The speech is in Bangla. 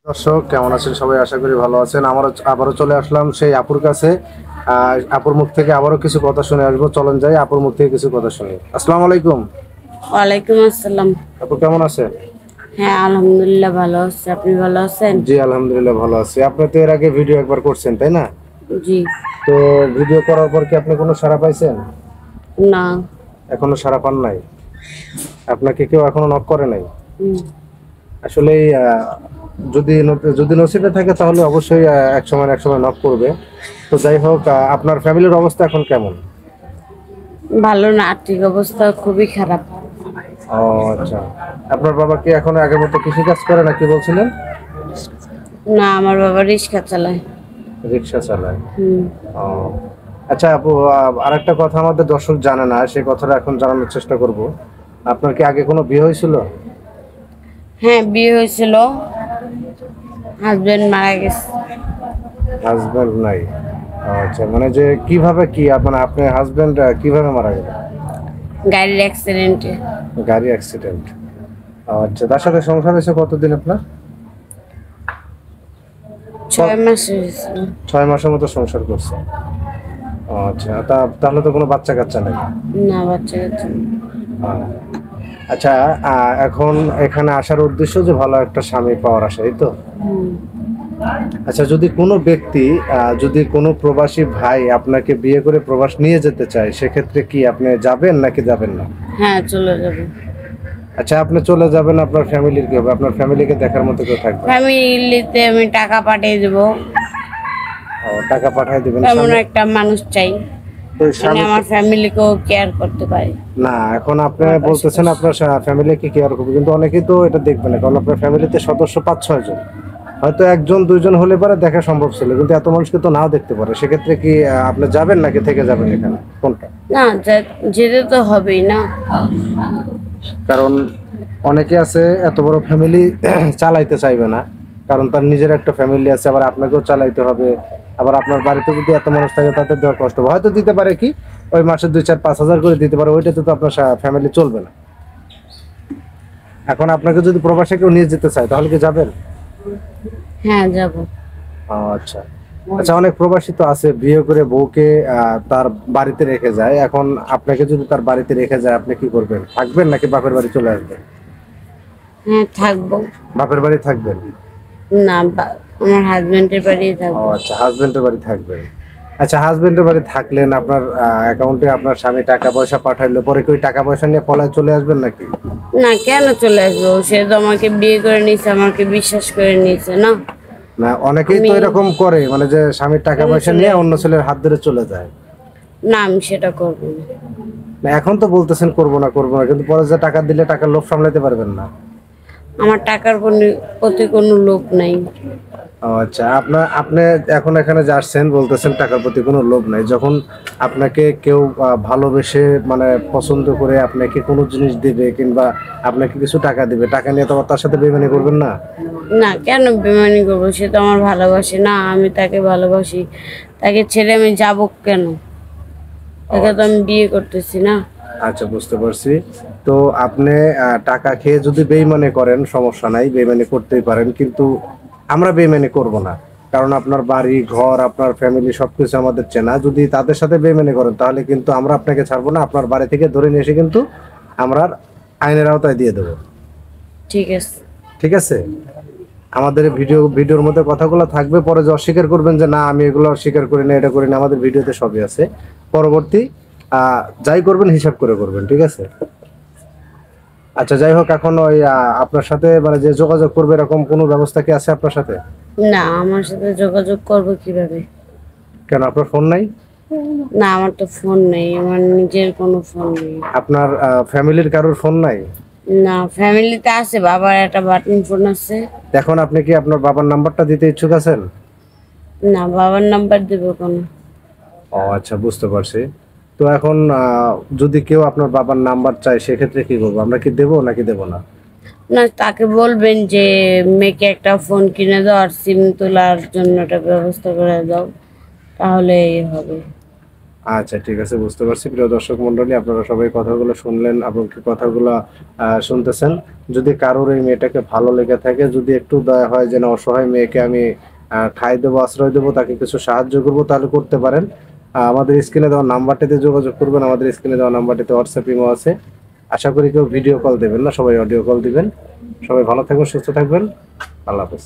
দর্শক কেমন আছেন সবাই? আশা করি ভালো আছেন। আবারও চলে আসলাম সেই আপুর কাছে। আপুর মুখ থেকে আবারও কিছু কথা শুনে আসবো। চলেন যাই আপুর মুখ থেকে কিছু কথা শুনি। আসসালামু আলাইকুম। ওয়ালাইকুম আসসালাম। আপু কেমন আছেন? হ্যাঁ, আলহামদুলিল্লাহ ভালো আছি। আপনি ভালো আছেন? জি আলহামদুলিল্লাহ ভালো আছি। আপনি তো এর আগে ভিডিও একবার করছেন তাই না? জি। তো ভিডিও করার পর কি আপনি কোনো সাড়া পাইছেন? না। এখনো সাড়া পান নাই? আপনাকে কেউ এখনো নক করে নাই? হুম। আসলে যদি নসিবে থাকে তাহলে অবশ্যই এক সময় না এক সময় নক করবে। তো যাই হোক, আপনার ফ্যামিলির অবস্থা এখন কেমন? ভালো না, আর্থিক অবস্থা খুবই খারাপ। ও আচ্ছা। আপনার বাবা কি এখন আগের মতো কৃষিকাজ করে নাকি বলছিলেন? না, আমার বাবা রিক্সা চালায়। রিক্সা চালায়। হুম। ও আচ্ছা আপু, আরেকটা কথা আমাদের দর্শক জানে না, সেই কথাটা এখন জানানোর চেষ্টা করব। আপনার কি আগে কোনো বিয়ে হয়েছিল? হ্যাঁ, বিয়ে হয়েছিল, হাজবেন্ড মারা গেছে। হাজবেন্ড নাই? ও আচ্ছা, মানে যে কিভাবে মানে আপনার হাজবেন্ড কিভাবে মারা গেল? গাড়ির অ্যাক্সিডেন্টে। গাড়ি অ্যাক্সিডেন্ট। আচ্ছা, তার সাথে সংসার হয়েছে কতদিন আপনার? 6 মাস হয়েছিল। 6 মাসের মতো সংসার করছে। ও আচ্ছা, তাহলে তো কোনো বাচ্চা কাচ্চা নেই? না, বাচ্চা কাচ্চা নেই। আহ, আচ্ছা, এখন এখানে আসার উদ্দেশ্য যে ভালো একটা স্বামী পাওয়ার আশা, এই তো? হুম। আচ্ছা, যদি কোনো ব্যক্তি যদি কোনো প্রবাসী ভাই আপনাকে বিয়ে করে প্রবাস নিয়ে যেতে চায়, সেক্ষেত্রে কি আপনি যাবেন নাকি যাবেন না? হ্যাঁ, চলে যাবে। আচ্ছা, আপনি চলে যাবেন, আপনার ফ্যামিলির কি হবে? আপনার ফ্যামিলিকে দেখার মতো কেউ থাকবে? ফ্যামিলিতে আমি টাকা পাঠিয়ে দেবো। ও, টাকা পাঠিয়ে দিবেন এমন স্বামী? একটা মানুষ চাই তো মানে স্বামী আমার ফ্যামিলিকেও কেয়ার করতে পারে। না, এখন আপনি আমার বলতেছেন পাশাপাশি। আপনার ফ্যামিলি কি কেয়ার করবে, কিন্তু অনেকেই তো এটা দেখবে না, কারণ আপনার ফ্যামিলিতে সদস্য 5-6 জন। হয়তো একজন দুইজন হলে পরে দেখা সম্ভব ছিল, কিন্তু এত মানুষকে তো নাও দেখতে পারে। সেক্ষেত্রে কি আপনি যাবেন নাকি থেকে যাবেন এখানে, কোনটা? না, যেতে তো হবেই না। কারণ অনেকে আছে এত বড় ফ্যামিলি চালাইতে চাইবে না, কারণ তার নিজের একটা ফ্যামিলি আছে, আবার আপনাকেও চালাইতে হবে। আবার আপনার বাড়িতে যদি এত মানুষ থাকে তাদের দেওয়া কষ্ট হবে। হয়তো দিতে পারে কি, ওই মাসে 2-4-5 হাজার করে দিতে পারে, ওইটাতে তো আপনার ফ্যামিলি চলবে না। এখন আপনাকে যদি প্রবাসে কেউ নিয়ে যেতে চায় তাহলে কি যাবেন? হ্যাঁ, যাব। আচ্ছা। আচ্ছা, অনেক প্রবাসী তো আছে বিয়ে করে বউকে তার বাড়িতে রেখে যায়। এখন আপনাকে যদি তার বাড়িতে রেখে যায়, আপনি কি করবেন? থাকবেন নাকি বাপের বাড়ি চলে আসবেন? হ্যাঁ, থাকবো। বাপের বাড়ি থাকবেন? না, আমার হাজবেন্ডের বাড়ি ও থাকবো। আচ্ছা, হাজবেন্ডের বাড়ি থাকবেন। আচ্ছা, হাজবেন্ডের বাড়ি থাকলেন, আপনার অ্যাকাউন্টে আপনার স্বামী টাকা পয়সা পাঠাইলো, পরে কি ওই টাকা পয়সা নিয়ে পলায় চলে আসবেন নাকি? না, কেন চলে আসবো? সে তো আমাকে বিয়ে করে নিয়েছে, আমাকে বিশ্বাস করে নিয়েছে না। না, অনেকেই তো আমি এরকম করে, মানে যে স্বামীর টাকা কেন পয়সা চলে নিয়ে অন্য আসবো? ছেলের হাত ধরে চলে যায়। না, আমি সেটা করবো না। না, এখন তো বলতেছেন করবো না করবো না, কিন্তু পরে যে টাকা দিলে টাকার লোভ সামলাতে পারবেন না। আমার টাকার প্রতি কোনো লোভ নাই। ও আচ্ছা, আপনি এখন এখানে যে আসছেন বলতেছেন টাকার প্রতি কোনো লোভ নাই, যখন আপনাকে কেউ ভালোবেসে মানে পছন্দ করে আপনাকে কোনো জিনিস দিবে কিংবা আপনাকে কিছু টাকা দিবে, টাকা নিয়ে তো আবার তার সাথে বেইমানি করবেন না? না, কেন বেমানি করবো? সে তো আমার ভালোবাসে না, আমি তাকে ভালোবাসি। তাকে ছেড়ে আমি যাবো কেন? ও তাকে তো আচ্ছা। আমি বিয়ে করতেছি না। আচ্ছা, বুঝতে পারছি। তো আপনি টাকা খেয়ে যদি বেইমানি করেন সমস্যা নাই, বেইমানি করতেই পারেন, কিন্তু আমরা বেইমানি করব না। কারণ আপনার বাড়ি ঘর আপনার ফ্যামিলি সবকিছু আমাদের চেনা, যদি তাদের সাথে বেইমানি করেন তাহলে কিন্তু আমরা আপনাকে ছাড়বো না, আপনার বাড়ি থেকে ধরে নিয়ে এসে কিন্তু আমরা আইনের আওতায় দিয়ে দেবো। ঠিক আছে। ঠিক আছে? আমাদের ভিডিওর মধ্যে কথাগুলো থাকবে, পরে যে অস্বীকার করবেন যে না আমি এগুলো অস্বীকার করি না, এটা করি না, আমাদের ভিডিওতে সবই আছে। পরবর্তী যাই করবেন হিসাব করে করবেন, ঠিক আছে? আচ্ছা, যাই হোক, এখন ওই আপনার সাথে মানে যে যোগাযোগ করবে এরকম কোনো ব্যবস্থা কি আছে আপনার সাথে? না, আমার সাথে যোগাযোগ করবো কিভাবে? কেন, আপনার ফোন নাই? না, আমার তো ফোন নেই, আমার নিজের কোনো ফোন নেই। আপনার ফ্যামিলির কারোর ফোন নাই? না, ফ্যামিলিতে আছে, বাবার একটা বাটন ফোন আছে। এখন আপনি কি আপনার বাবার নাম্বারটা দিতে ইচ্ছুক আছেন? না, বাবার নাম্বার দেবো কেন? ও আচ্ছা, বুঝতে পারছি। তো এখন যদি কেউ আপনার বাবার নাম্বার চায় সেক্ষেত্রে কি করবো, আমরা কি দেবো নাকি দেবো না? না, তাকে বলবেন যে মেয়েকে একটা ফোন কিনে দাও আর সিম তোলার জন্য একটা ব্যবস্থা করে দাও, তাহলে হবে। আচ্ছা ঠিক আছে, বুঝতে পারছি। প্রিয় দর্শক মন্ডলী, আপনারা সবাই কথাগুলো শুনলেন এবং কি কথাগুলো শুনতেছেন। যদি কারোর এই মেয়েটাকে ভালো লেগে থাকে, যদি একটু দয়া হয় যেন অসহায় মেয়েকে আমি খাই দেবো, আশ্রয় দেবো, তাকে কিছু সাহায্য করবো, তাহলে করতে পারেন। আমাদের স্ক্রিনে দেওয়া নাম্বারটিতে যোগাযোগ করবেন। আমাদের স্ক্রিনে দেওয়া নাম্বারটিতে হোয়াটসঅ্যাপ ইমো আছে। আশা করি কেউ ভিডিও কল দেবেন না, সবাই অডিও কল দিবেন। সবাই ভালো থাকবেন, সুস্থ থাকবেন। আল্লাহ হাফেজ।